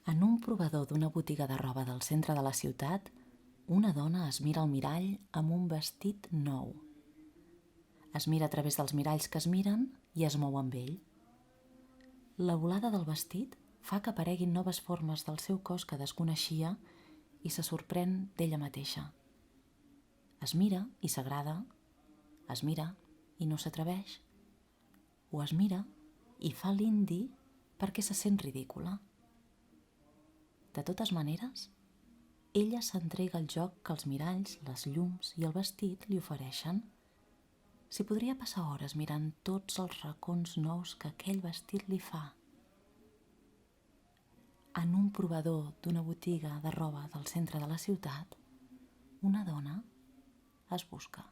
En un provador d'una botiga de roba del centre de la ciutat, una dona es mira al mirall amb un vestit nou. Es mira a través dels miralls que es miren i es mou amb ell. La volada del vestit fa que apareguin noves formes del seu cos que desconeixia i se sorprèn d'ella mateixa. Es mira i s'agrada, es mira i no s'atreveix, o es mira i fa l'indi perquè se sent ridícula. De totes maneres, ella s'entrega al joc que els miralls, les llums i el vestit li ofereixen. S'hi podria passar hores mirant tots els racons nous que aquell vestit li fa. En un provador d'una botiga de roba del centre de la ciutat, una dona es busca.